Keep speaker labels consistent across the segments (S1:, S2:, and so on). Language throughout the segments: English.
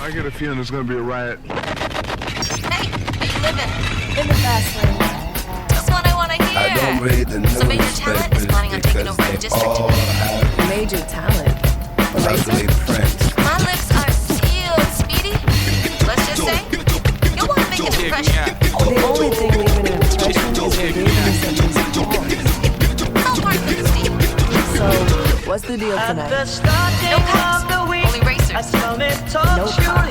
S1: I get a feeling there's gonna be a riot.
S2: Hey, you living? In the fast lane. Just what I want to hear.
S3: I don't read the
S2: So Major Talent is planning on taking over the district.
S4: Major Talent?
S3: Ugly print.
S2: My lips are sealed, Speedy. Let's just say, you want to make an impression.
S4: The only thing leaving an impression is your daily sentence.
S2: Not worth it, Steve.
S4: So, what's the deal tonight?
S2: No cops, only racers.
S4: No cops.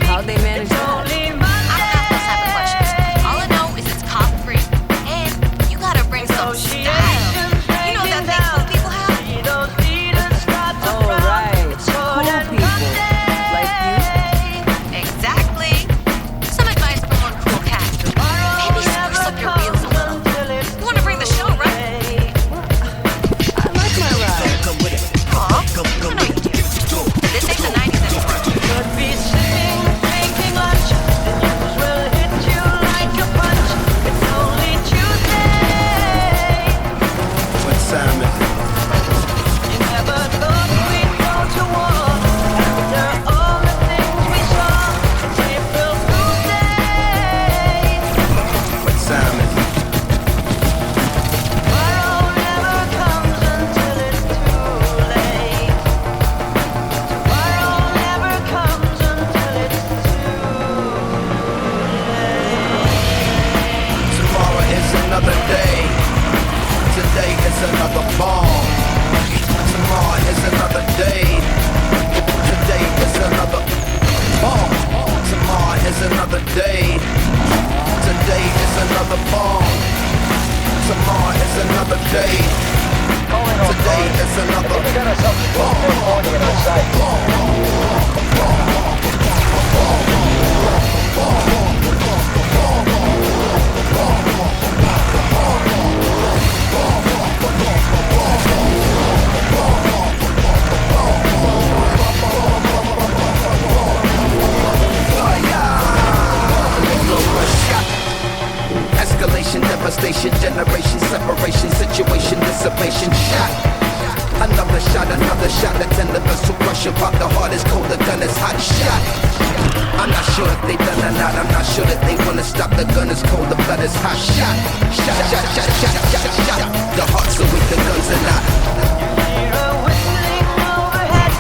S4: How'd they manage that?
S2: I don't ask those type of questions. All I know is it's cop free. And you gotta bring some style. You know that thing cool people have?
S4: Oh, right. Cool people. Like you?
S2: Exactly. Some advice from one cool cat. Maybe spruce up your wheels a little. You wanna bring the show, right?
S4: I like my ride.
S2: Aw, I know you do. This ain't the 90s anymore.
S5: Could be sitting, making lunch. The news will hit you like a punch. It's only Tuesday.
S3: What time is it?
S5: You never thought we'd go to war. After all the things we saw, it's April Fool's Day.
S3: What time is it?
S5: Tomorrow never comes until it's too late. Tomorrow never comes until it's too late.
S3: Tomorrow is another day. Today is another bomb. Tomorrow is another day. Today is another bomb. Tomorrow is another day. Today is another bomb. Tomorrow is another day. Today is another escalation, devastation, generation, separation, situation, dissipation, shot. Another shot, that's in the vessel crushing, pop the hardest, cold, the gun is hot shot. I'm not sure if they done or not, I'm not sure that they wanna stop, the gun is cold, the blood is hot shot. Shot, shot, shot, shot, shot, shot. The hearts are weak, the guns are not.
S5: Hear a whistling overhead.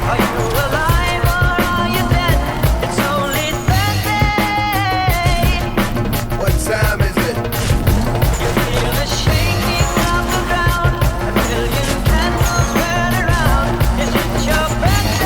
S5: Are you alive or are you dead? It's only Thursday.
S3: What time is it?
S5: You feel the shaking of the ground. A million candles burn around. Is it your birthday?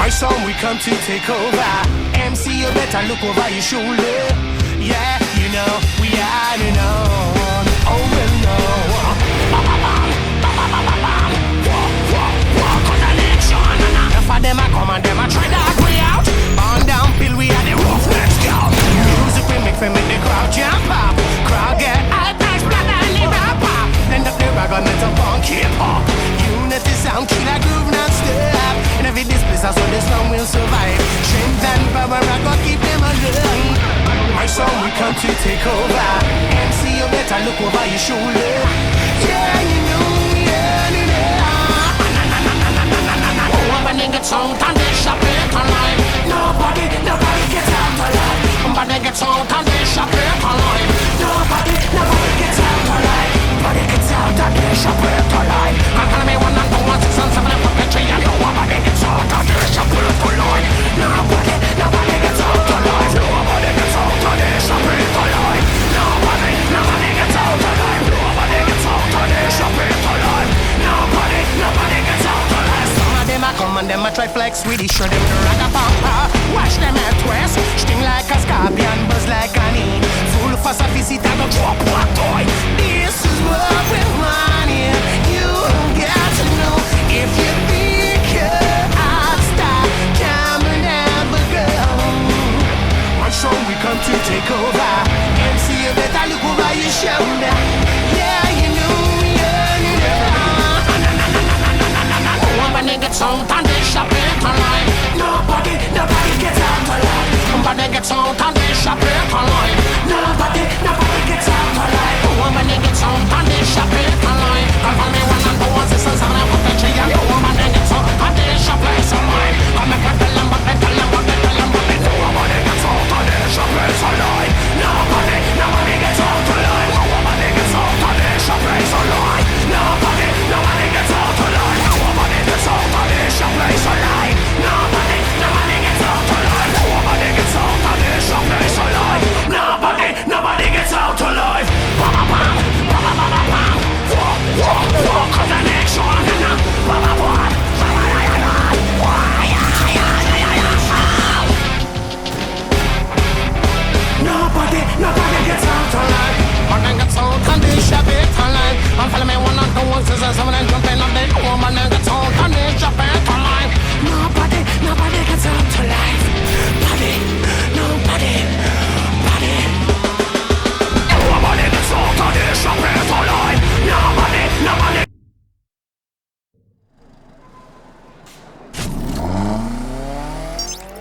S6: My song, we come to take over. MC, you better look over your shoulder. Yeah, you know, we are the known. Oh, well, no. Enough of them a come and them a try to agree out. On down pill, we are the roughness scout. Music we make the crowd jump up. Crowd get hot, nice, black and the rap up. End up the rag on metal punk hip hop. Unity sound, killer groove non-stop. In every displace, so this song will survive. Strength and power, I go keep them alive. My song, we come to take over. MC, you better look over your shoulder. Yeah, you know, yeah, you know. When they get out and they shop it online. Nobody gets out alive. When they get out and they shop it online. Nobody gets out alive. Nobody gets out and they shop it online. I'm gonna be 1 and 2 1 6 and 7 and 4 and nobody gets out and they shop it online. Nobody gets out alive. Nobody gets out and they shop it online. Nobody gets out alive. Nobody gets out and they shop it online. Nobody gets out alive. Them a come and them a try flex with the show them the ragapapa. Watch them a twist, sting like a scorpion, buzz like an e. Full for sophisticated, don't drop one toy. This is what we want here. You got to know if you think you're out, stop, come and never go. One show we come to take over. MC, you better look over your shoulder. Yeah, you know. When they get out and they shop it online. Nobody gets out alive. Nobody gets out and they shop it online. Nobody gets out alive. When they get out and they shop it online. I'm only 1 and 2 1 6 and 7 and 4 and when they get out and they shop it online. I'm a cat tell them what they tell them what they tell them what they do. Nobody gets out and they shop it online. Nobody gets out alive. Nobody gets out and they shop it online. Nobody gets out alive. Nobody gets out and they shop it alive. Nobody gets out alive. Nobody gets out and they shop it alive. Nobody gets out alive. Bam bam bam bam bam bam. Walk on the next one. Bam bam bam. Nobody gets out alive. Nobody gets out and they shop it alive. I'm telling me 1 and 2 1 6 and 7 and jumping on the woman and gets out and they shop it alive. Nobody gets out alive. Nobody gets out and they shop it alive. Nobody.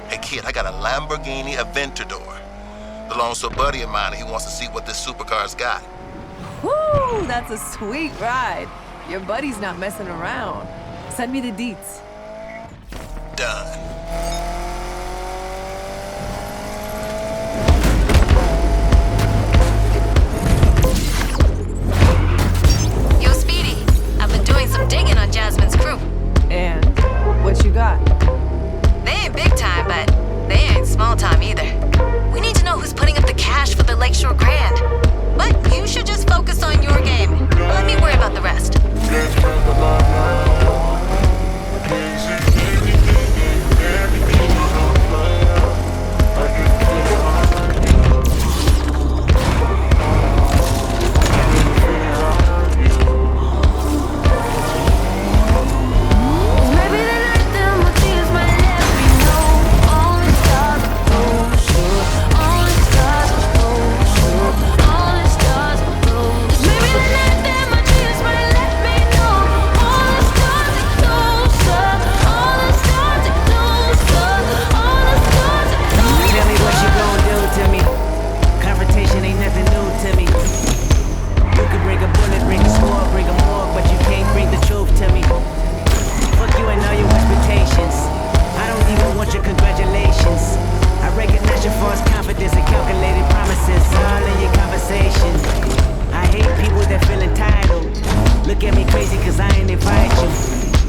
S7: Hey kid, I got a Lamborghini Aventador. Belongs to a buddy of mine and he wants to see what this supercar's got.
S4: Woo, that's a sweet ride. Your buddy's not messing around. Send me the deets.
S7: Done.
S2: Yo, Speedy, I've been doing some digging on Jasmine's crew.
S4: And what you got?
S2: They ain't big time, but they ain't small time either. We need to know who's putting up the cash for the Lakeshore Grand. But you should just focus on your game. Let me worry about the rest.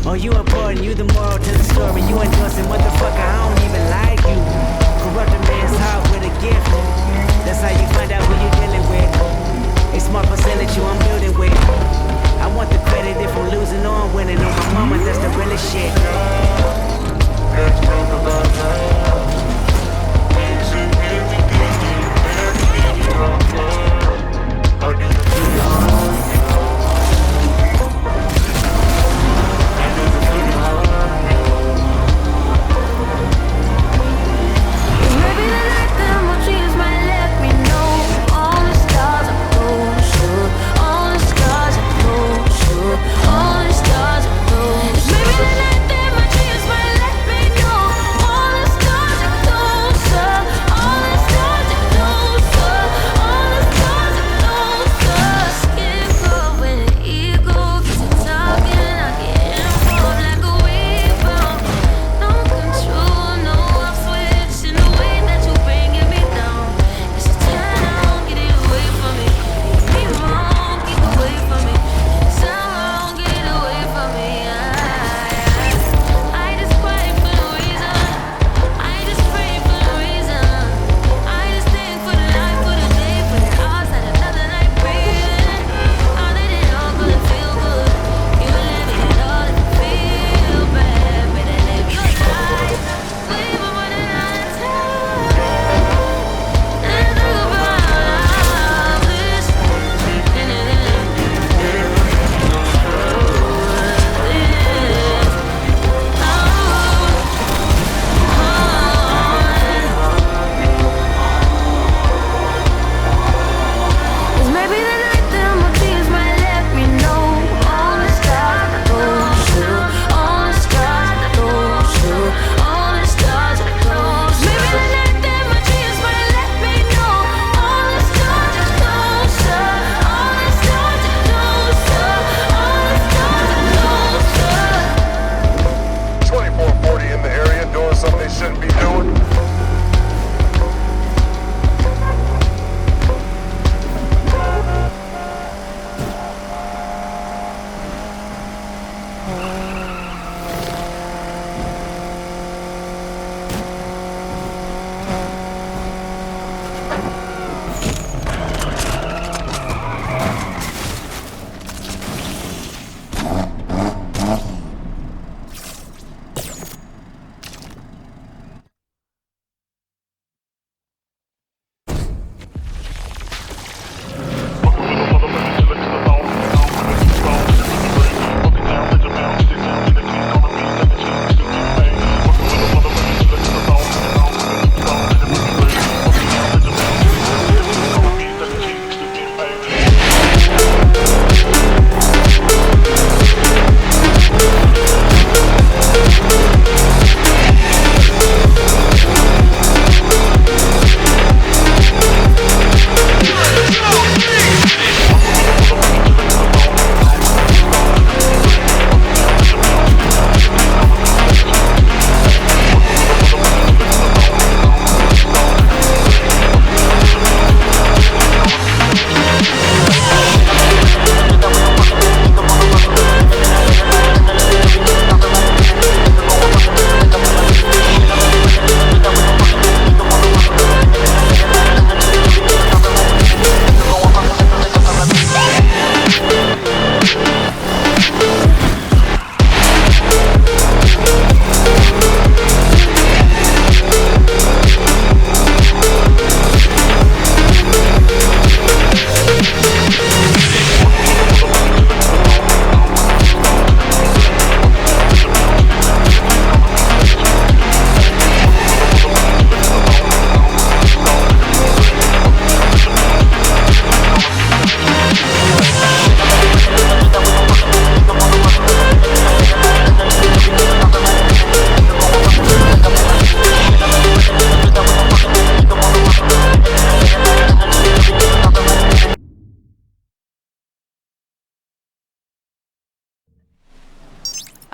S8: Oh, you important, you the moral to the story. You endorsing, motherfucker, I don't even like you. Corrupt a man's heart with a gift. That's how you find out who you're dealing with. A smart percentage you I'm building with. I want the credit if I'm losing or I'm winning. On my mama, that's the realest shit.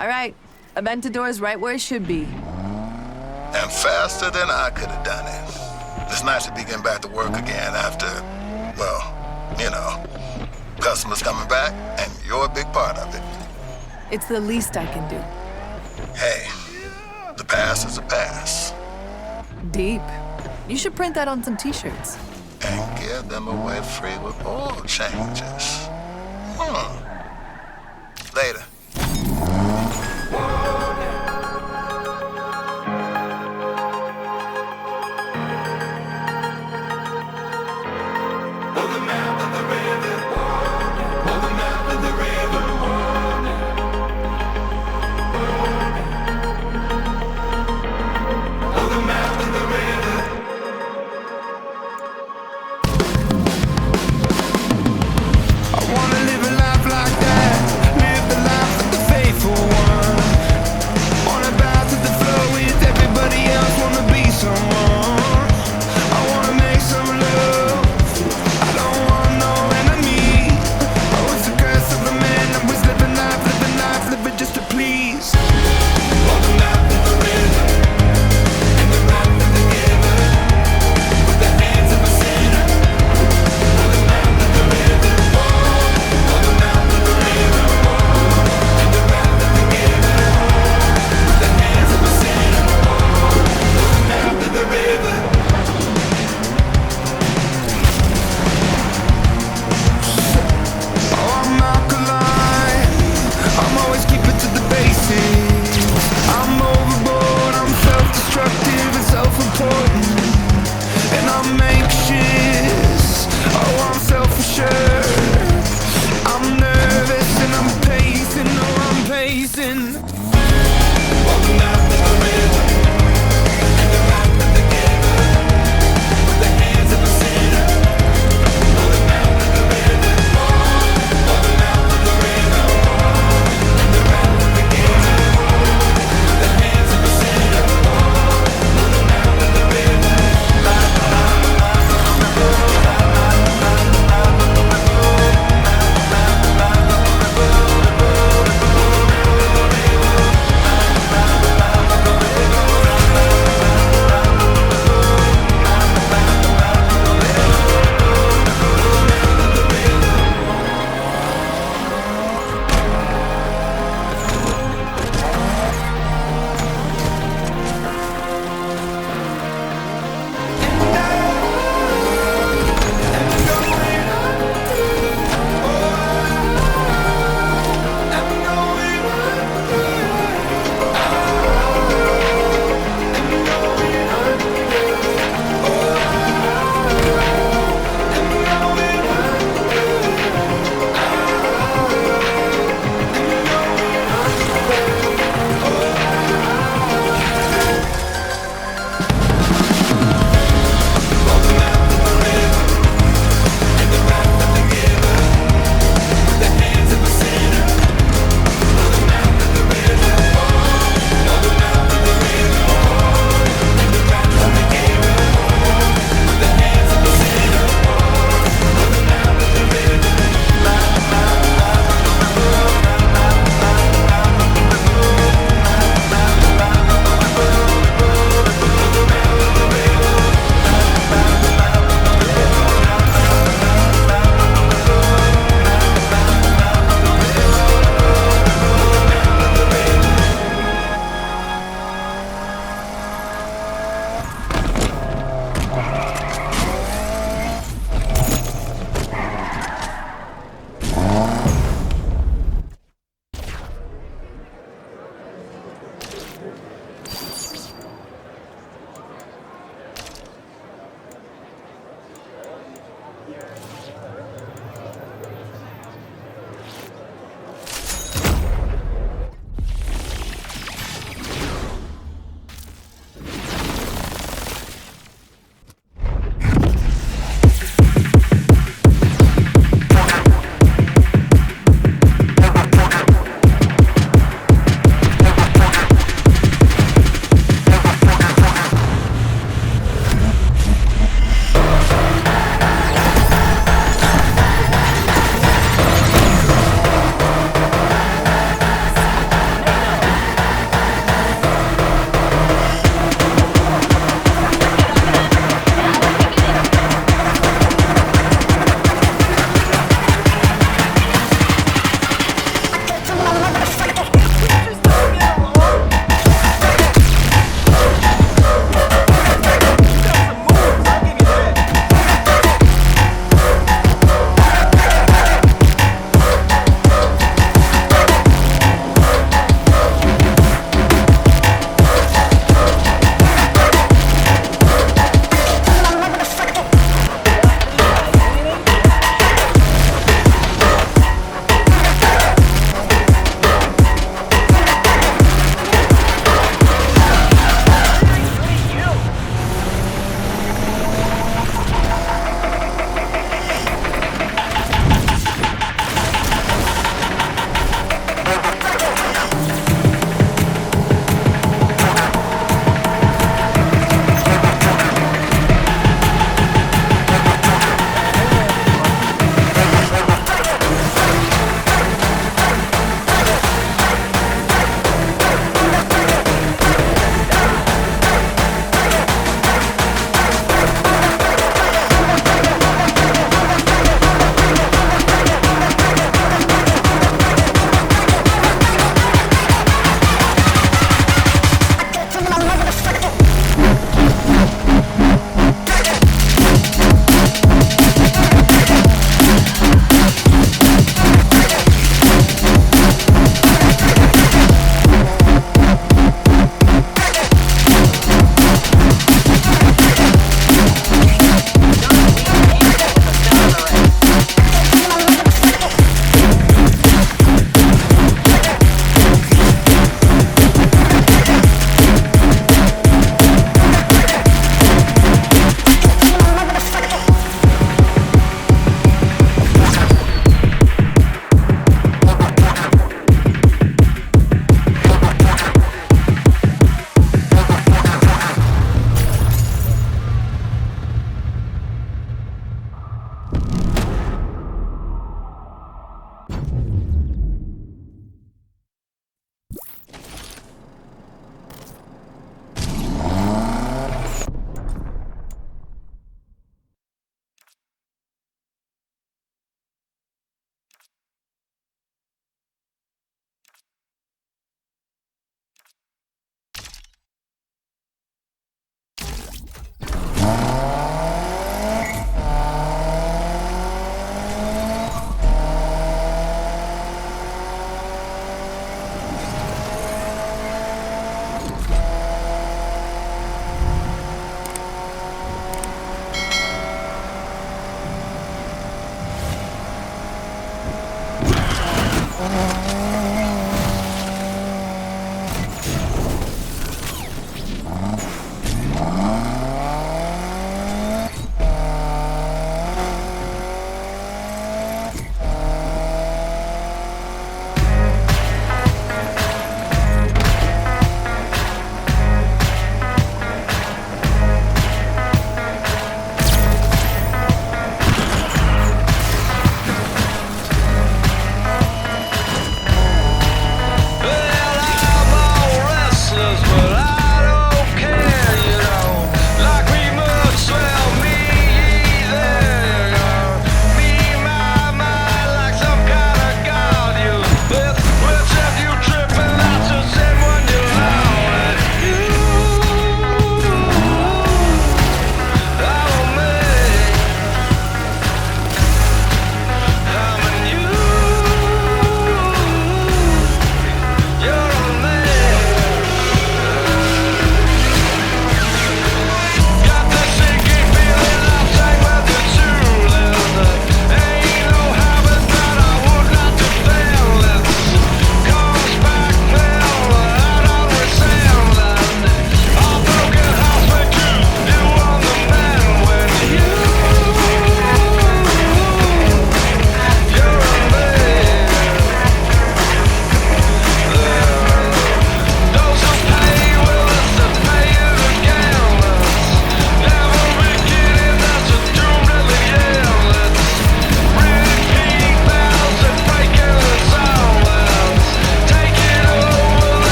S4: All right, Aventador's right where it should be.
S7: And faster than I could have done it. It's nice to be getting back to work again after, well, you know, customers coming back, and you're a big part of it.
S4: It's the least I can do.
S7: Hey, the past is a pass.
S4: Deep. You should print that on some t-shirts.
S7: And give them away free with oil changes. Later.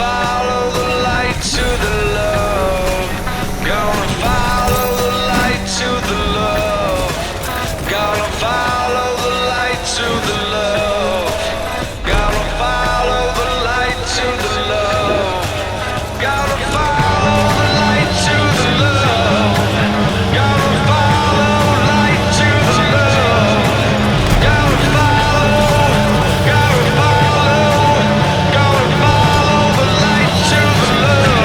S9: follow the light to the love. Gonna follow the light to the love. Gonna follow the light to the love. Gonna follow the light to the love. Gonna follow the light to the love. Gonna follow light to the love. Gonna follow the light to the love.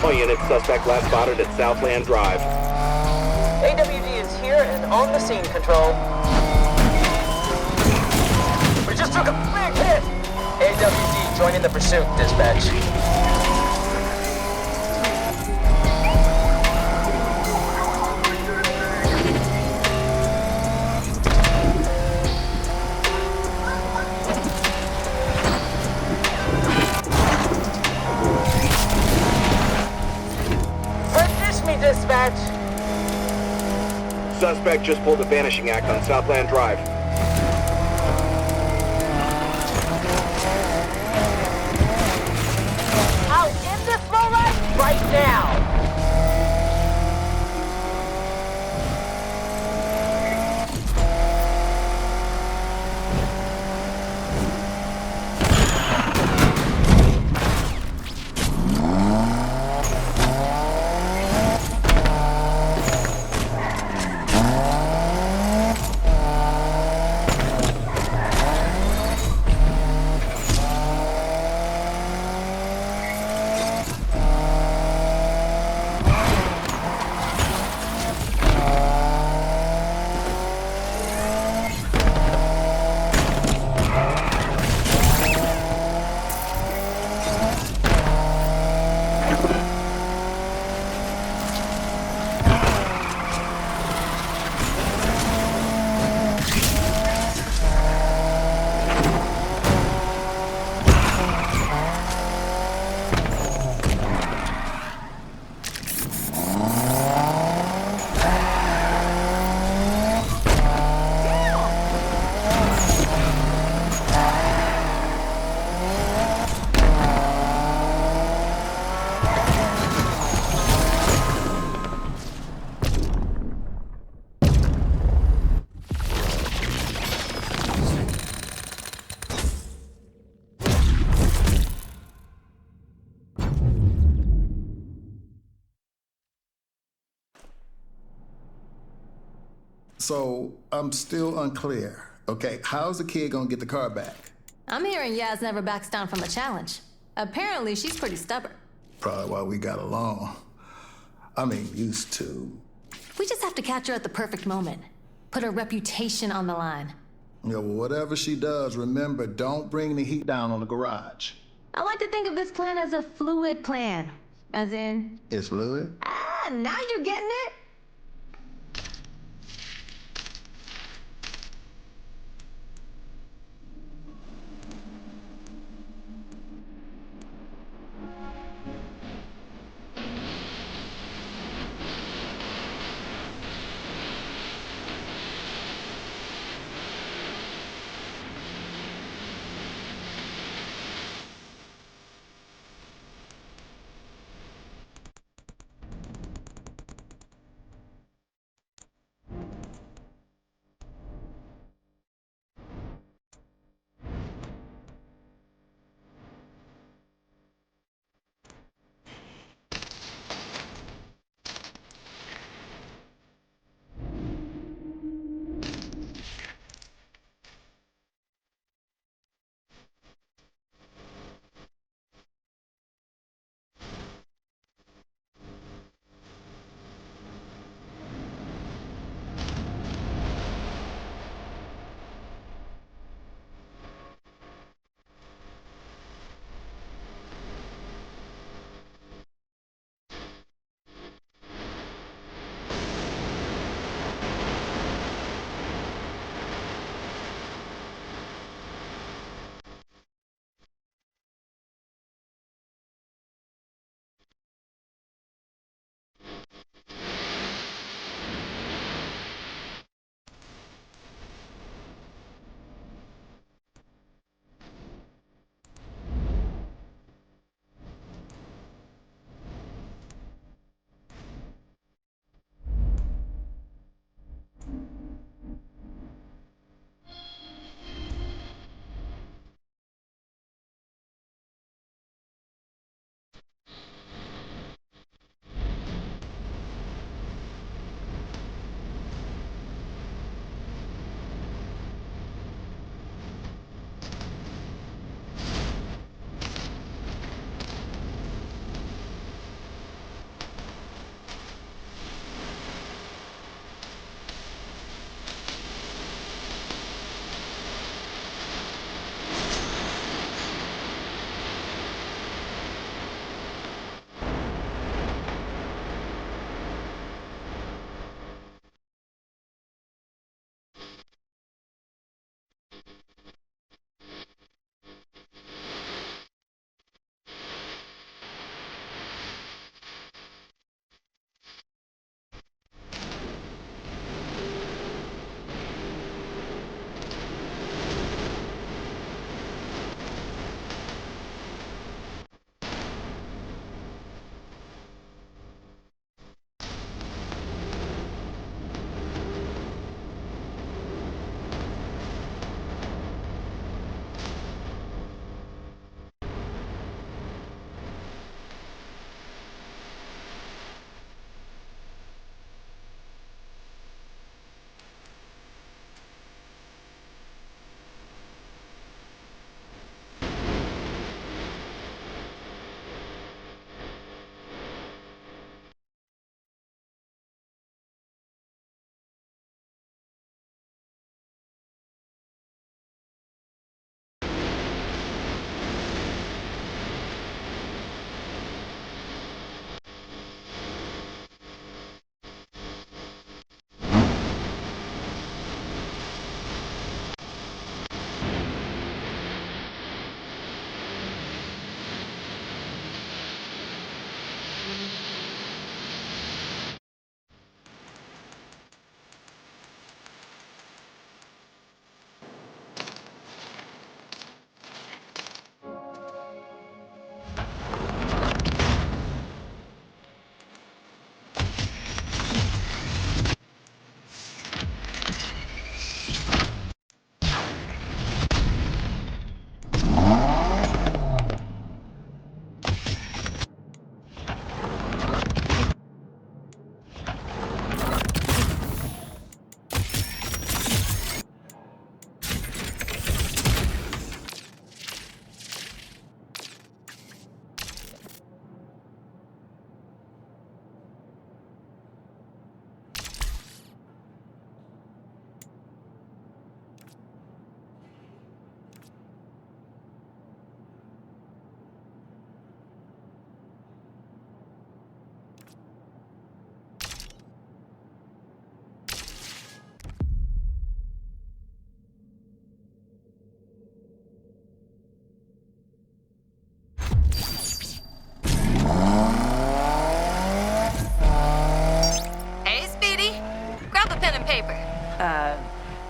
S10: All units, suspect last spotted at Southland Drive.
S5: AWD is here and on the scene, Control. We just took a big hit! AWD joining the pursuit, dispatch. Dispatch.
S10: Suspect just pulled a vanishing act on Southland Drive.
S5: I'll end this lowlife right now.
S7: So, I'm still unclear. Okay, how's the kid gonna get the car back?
S2: I'm hearing Yaz never backs down from a challenge. Apparently, she's pretty stubborn.
S7: Probably why we got along. I mean, used to.
S2: We just have to catch her at the perfect moment. Put her reputation on the line.
S7: Yeah, well, whatever she does, remember, don't bring the heat down on the garage.
S2: I like to think of this plan as a fluid plan. As in...
S7: It's fluid?
S2: Ah, now you're getting it?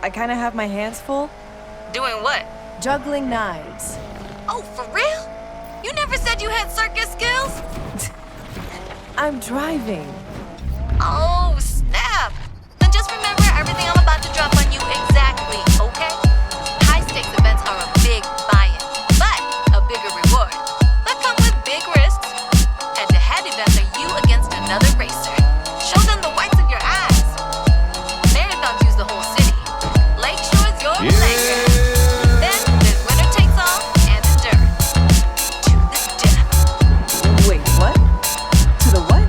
S4: I kind of have my hands full.
S2: Doing what?
S4: Juggling knives.
S2: Oh, for real? You never said you had circus skills?
S4: I'm driving.
S2: Oh, snap. Then just remember everything I'm about to drop on you exactly, okay? High-stakes events are a big buy-in, but a bigger reward. That comes with big risks. Head-to-head events are you against another racer. Show them the whites of your eyes. Marathons use the whole city. Lakeshore's your place. Then there's winner takes all and endurance. To the death.
S4: Wait, what? To the what?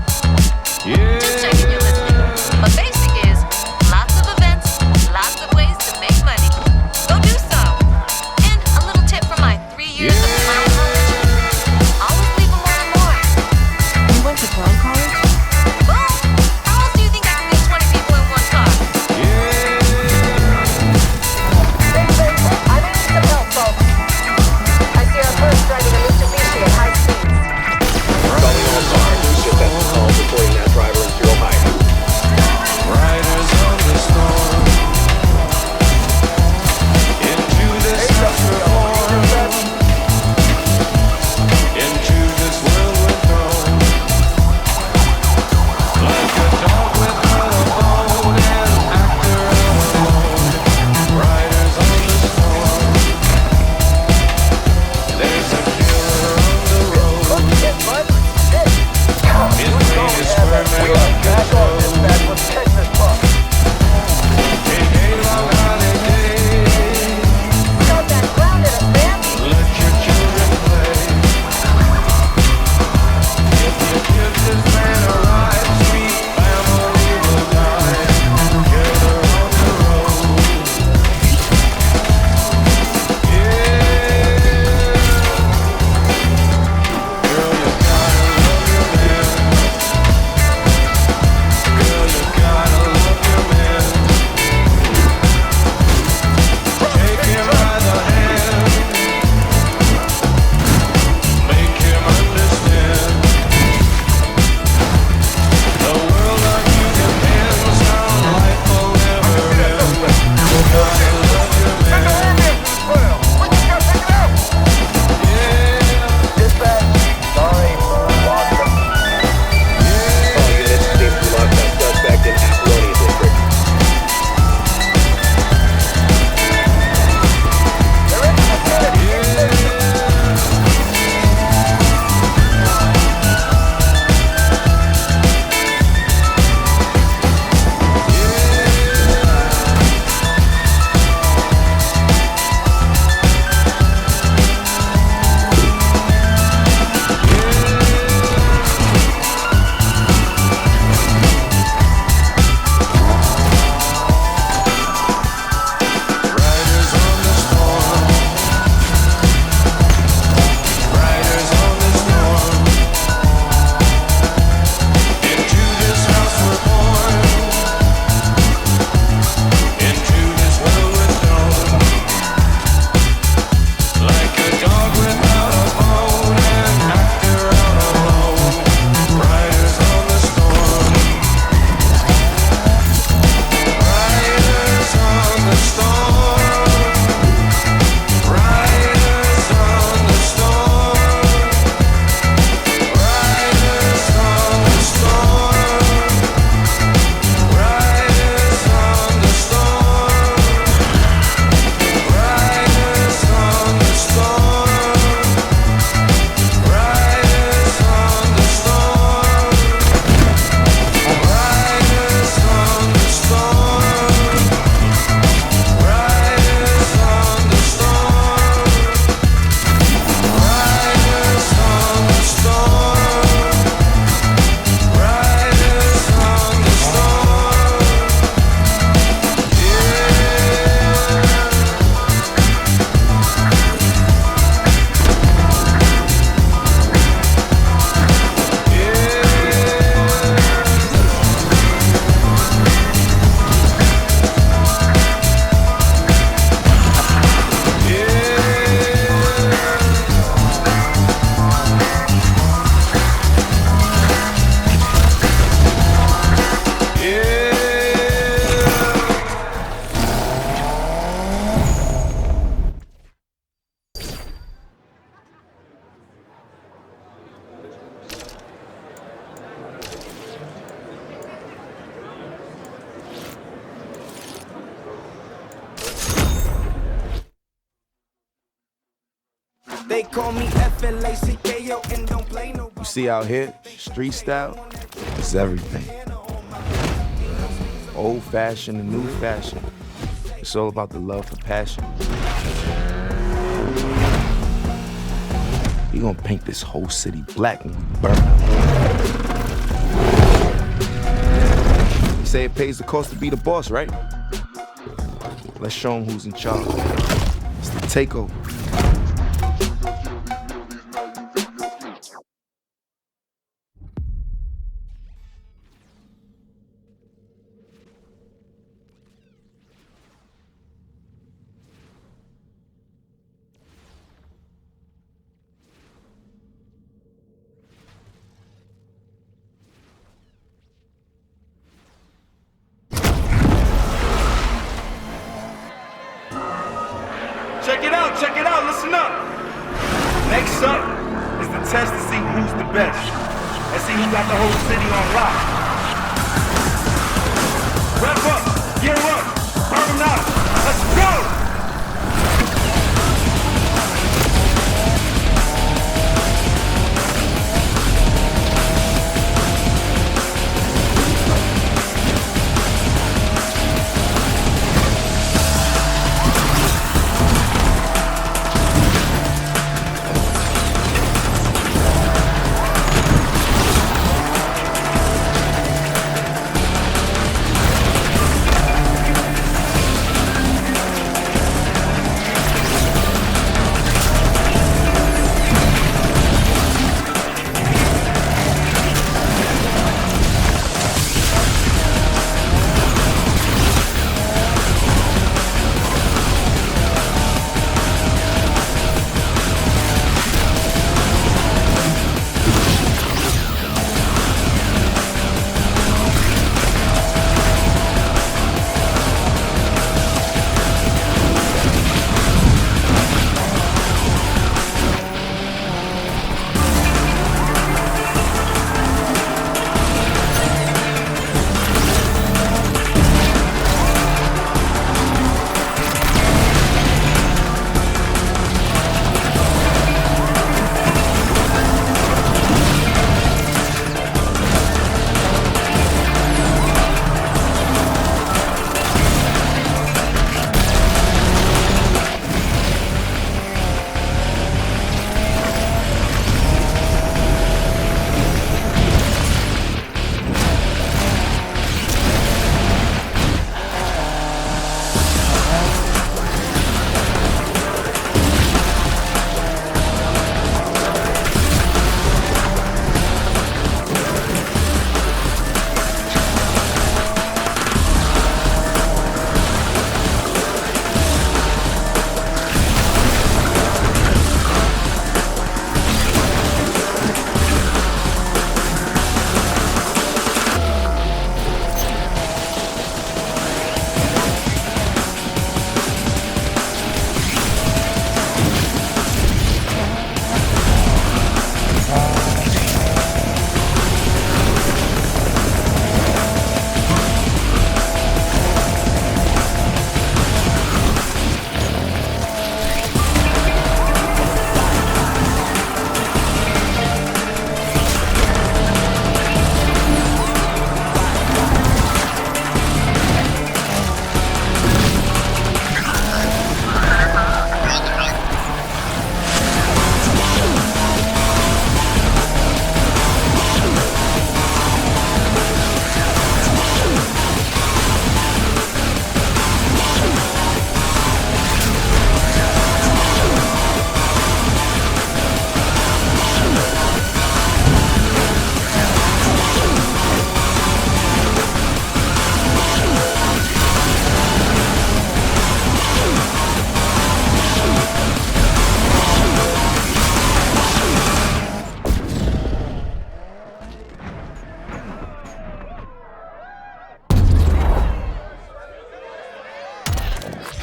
S8: call me FLACKO and don't play no.
S11: You see out here, street style is everything. Old fashioned and new fashion. It's all about the love for passion. We gonna paint this whole city black when we burn. You say it pays the cost to be the boss, right? Let's show them who's in charge. It's the takeover.
S12: Check it out, listen up. Next up is the test to see who's the best. Let's see who got the whole city on lock. Wrap up, gear up, burn out, let's go!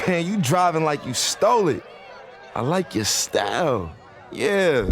S11: Man, you driving like you stole it. I like your style. Yeah.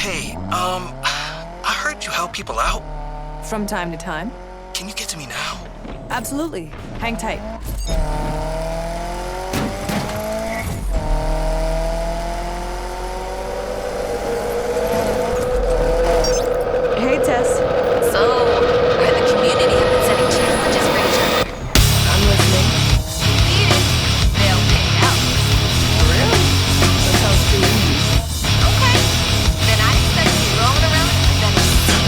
S13: Hey, I heard you help people out.
S4: From time to time.
S13: Can you get to me now?
S4: Absolutely. Hang tight. Hey, Tess.
S2: So, are the community have been setting challenges for each other?
S4: I'm listening.
S2: Beat it, they'll pay out.
S4: Really? That sounds too easy.
S2: Okay. Then I expect to be rolling around in the bench.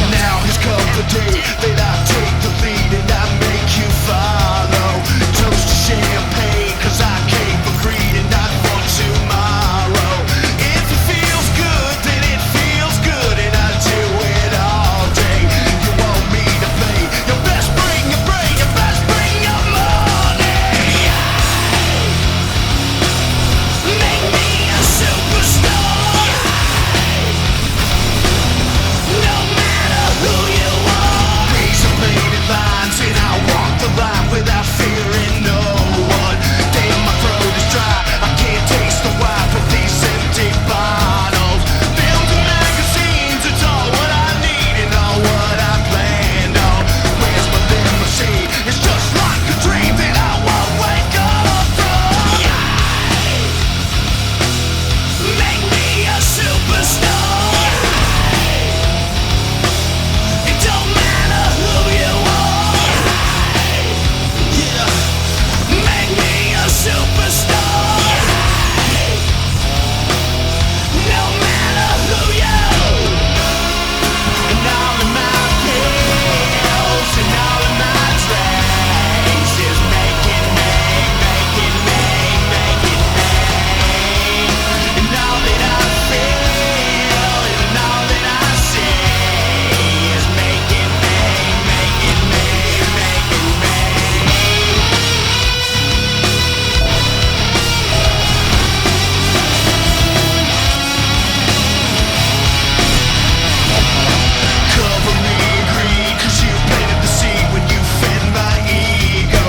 S3: Now has come the day that I take the lead and I make you follow. Toast to champagne, cause I came for greed and not for tomorrow. If it feels good, then it feels good and I do it all day. You want me to play? You best bring your brain, you best bring your money. Make me a superstar. No matter who you are. Razor bladed lines and I walk the line without fearing no one. Damn, my throat is dry, I can't taste the wine with these empty bottles. Films and magazines, it's all what I need and all what I planned on. Where's my limousine? It's just like a dream that I won't wake up from. Make me a superstar. It don't matter who you are. Yeah. Make me a superstar. No matter who you. And all of my pills and all of my drinks is making me. And all that I feel and all that I see is making me. Cover me in green, cause you planted the seed when you fed my ego.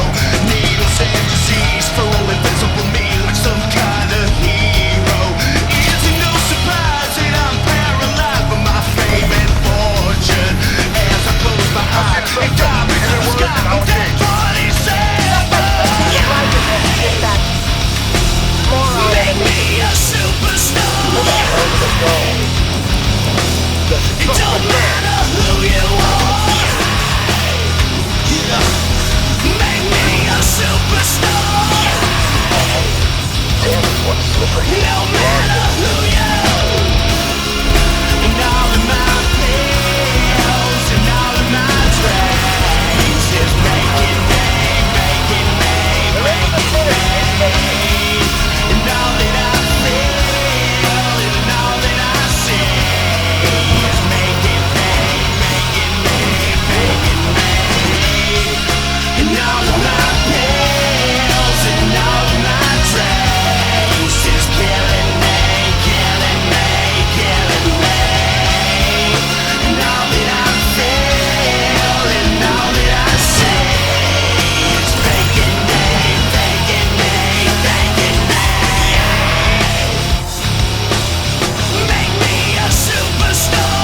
S3: Needles and disease for all invisible me like some kind of hero. Is it no surprise that I'm paralyzed by my fame and fortune? As I close my eyes and dive into the sky, that's what he said. Make me a superstar. It don't matter who you are. Yeah. Make me a superstar. No matter who you. And all of my pills and all of my drinks is making me. And all that I feel and all that I see is making me. And all of my pills and all of my drinks is killing me. And all that I feel and all that I see is making me. Make me a superstar.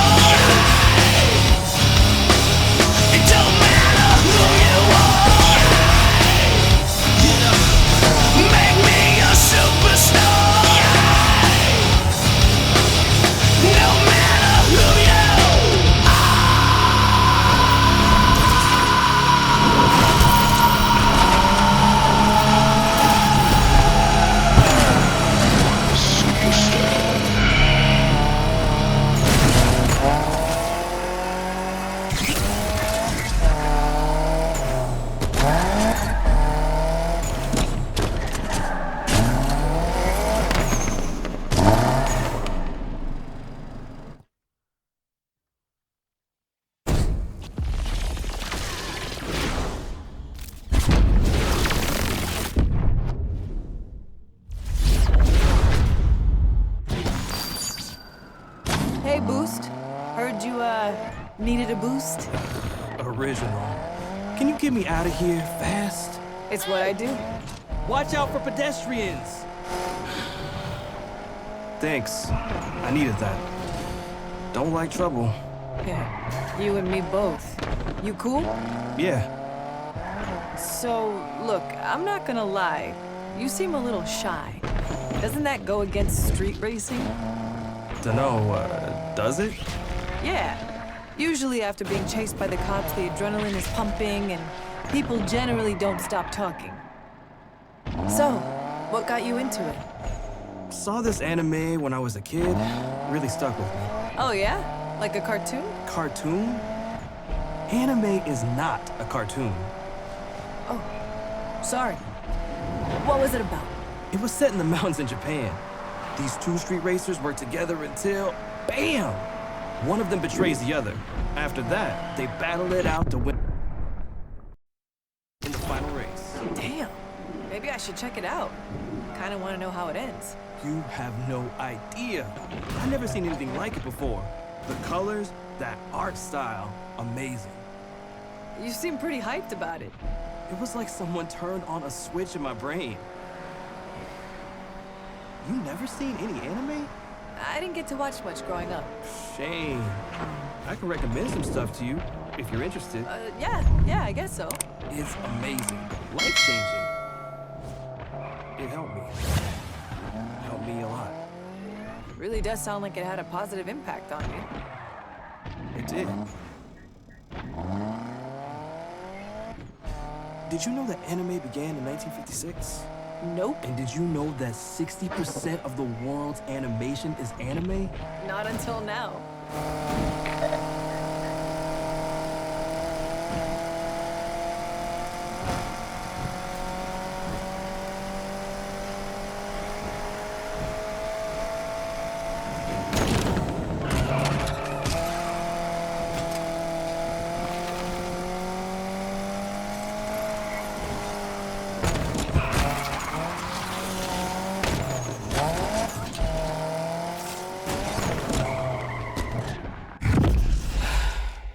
S3: It don't matter who you are. Yeah. Make me a superstar. No matter who you
S4: Hey, Boost. Heard you, needed a boost?
S14: Original. Can you get me out of here fast?
S4: It's what I do.
S14: Watch out for pedestrians! Thanks. I needed that. don't like trouble.
S4: Yeah, you and me both. You cool?
S14: Yeah.
S4: So, look, I'm not gonna lie. You seem a little shy. Doesn't that go against street racing?
S14: Dunno, does it?
S4: Yeah. Usually after being chased by the cops, the adrenaline is pumping and people generally don't stop talking. So, what got you into it?
S14: Saw this anime when I was a kid. Really stuck with me.
S4: Oh yeah? Like a cartoon?
S14: Cartoon? Anime is not a cartoon.
S4: Oh, sorry. What was it about?
S14: It was set in the mountains in Japan. These two street racers work together until, BAM! One of them betrays the other. After that, they battle it out to win in the final race.
S4: Damn. Maybe I should check it out. Kinda wanna know how it ends.
S14: You have no idea. I've never seen anything like it before. The colors, that art style, amazing.
S4: You seem pretty hyped about it.
S14: It was like someone turned on a switch in my brain. You never seen any anime?
S4: I didn't get to watch much growing up.
S14: Shame. I can recommend some stuff to you if you're interested.
S4: Yeah, I guess so.
S14: It's amazing. Life-changing. It helped me. Helped me a lot.
S4: It really does sound like it had a positive impact on you.
S14: It did. Did you know that anime began in 1956?
S4: Nope.
S14: And did you know that 60% of the world's animation is anime?
S4: Not until now.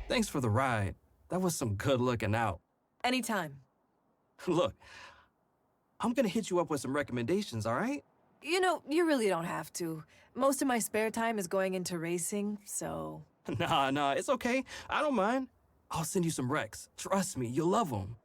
S14: Thanks for the ride. That was some good looking out.
S4: Anytime.
S14: Look, I'm gonna hit you up with some recommendations, all right?
S4: You know, you really don't have to. Most of my spare time is going into racing, so...
S14: Nah, it's okay. I don't mind. I'll send you some recs. Trust me, you'll love them.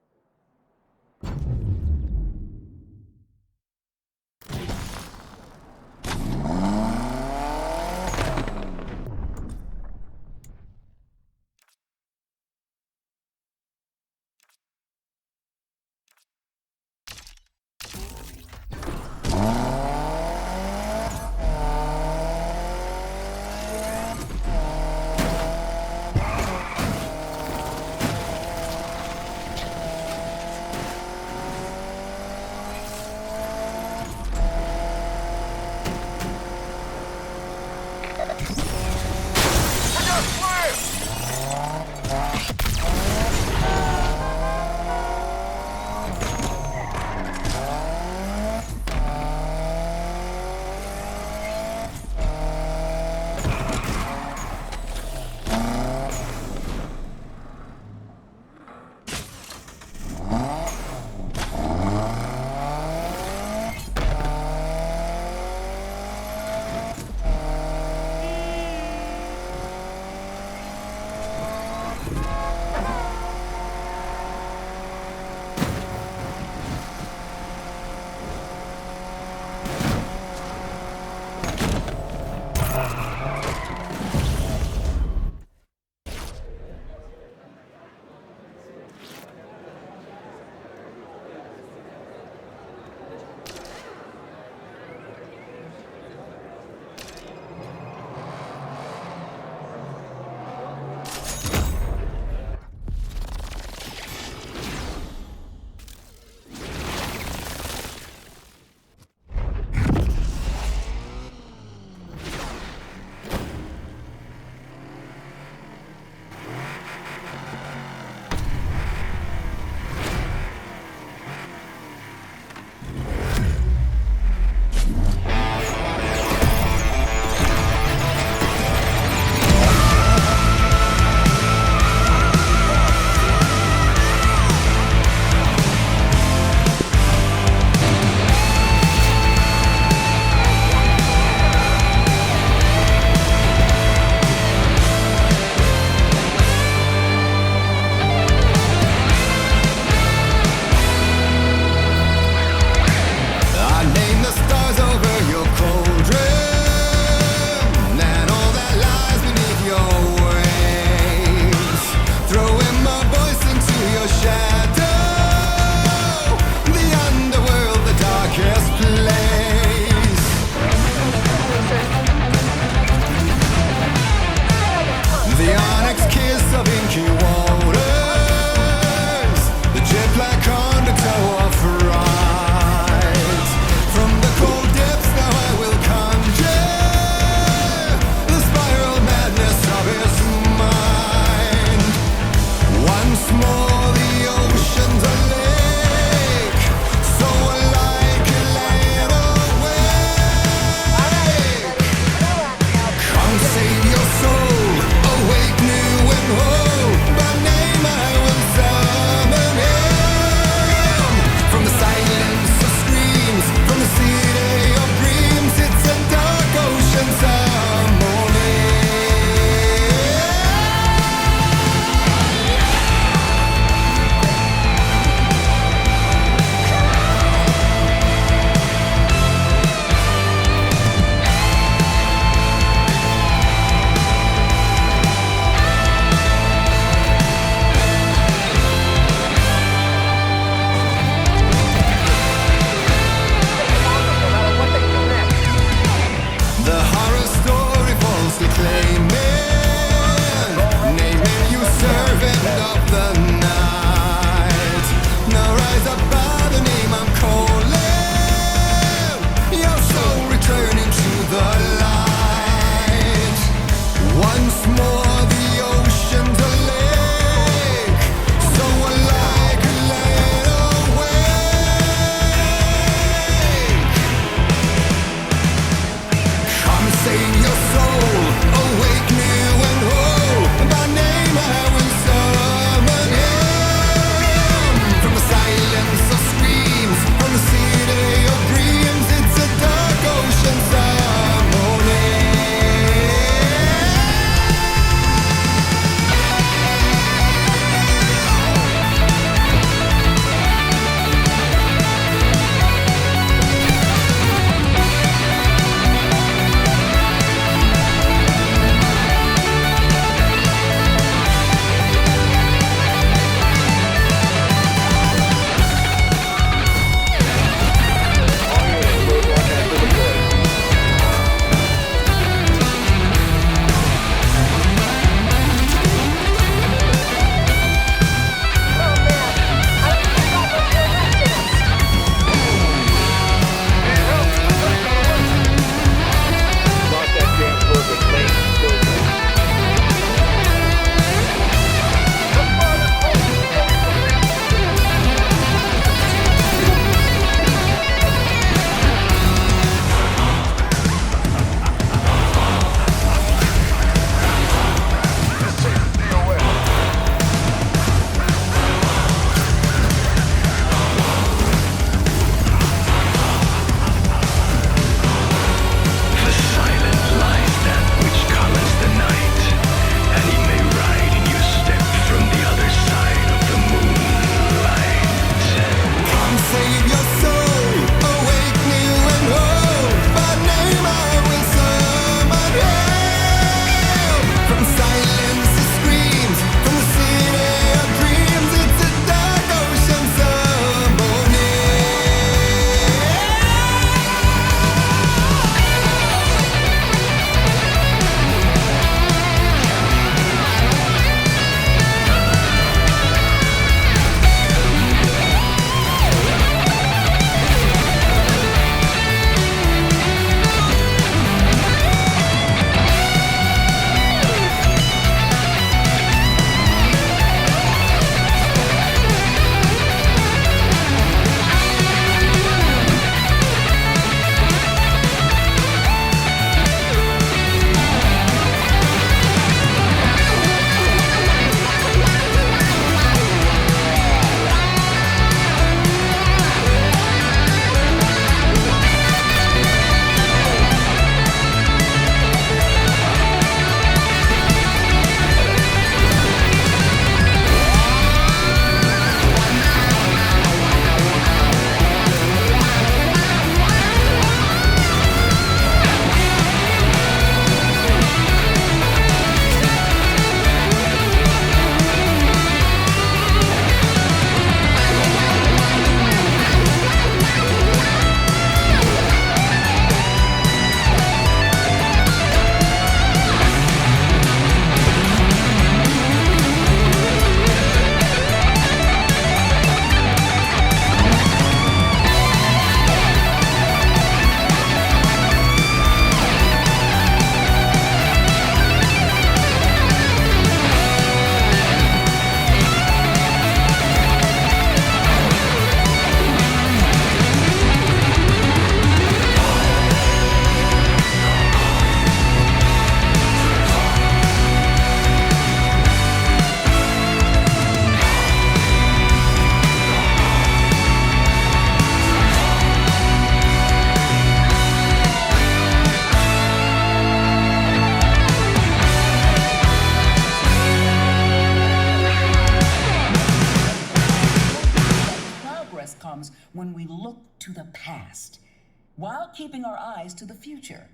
S15: while keeping our eyes to the future.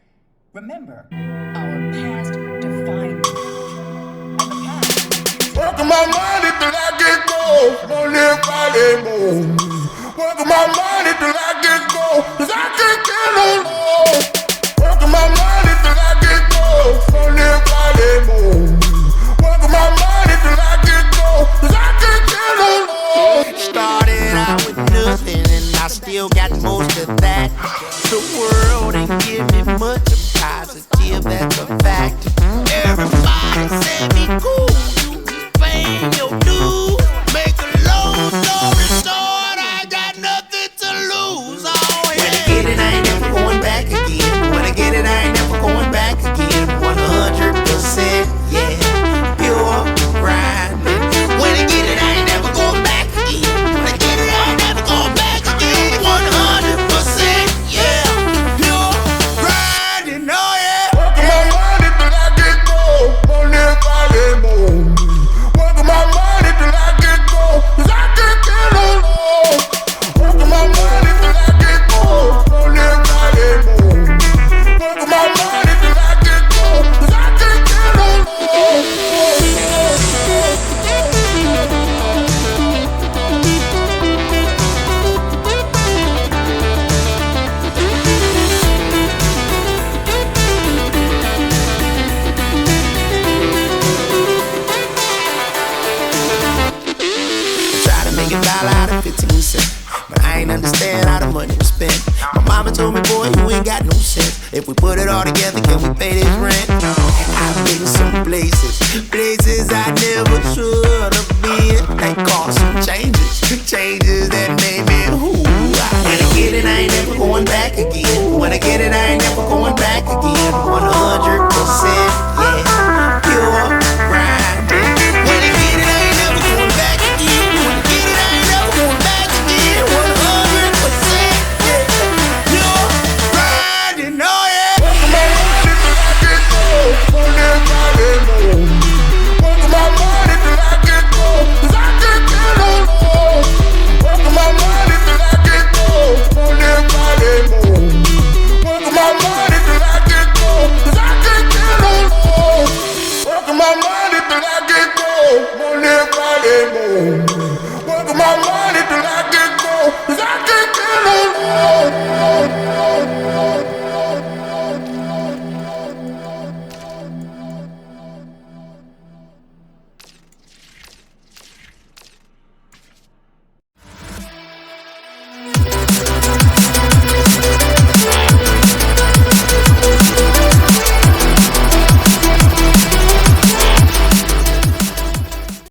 S15: Remember, our past defines us. And the past...
S6: Working my money till I get gold, don't live by them moves. Working my money till I get gold, 'cause I can't get no more. Working my money till I get gold, don't live by them moves. Working my money till I get gold, 'cause I can't get no more.
S16: Started out with nothing and I still got most of that. The world ain't give me much, I'm positive, that's a fact. Everybody say me cool, you fame your dues. Make a long story short, I got nothing to lose. Oh, yeah. When I get it, I ain't never going back again. When I get it, I ain't never going back again. 100%, yeah, pure grinding. When I get it, I ain't never going back again. When I get it, I ain't never going back again. 100%, yeah, pure grinding. Oh yeah.
S6: Working my money till I get gold, don't live by them moves. Working my money till I get gold, 'cause I can't get no more. Working my money till I get gold, don't live by them moves. Working my money till I get gold, 'cause I can't get no more.
S16: Try to make $1 out of 15 cents, but I ain't understand how the money was spent. My mama told me, boy, you ain't got no sense. If we put it all together, can we pay this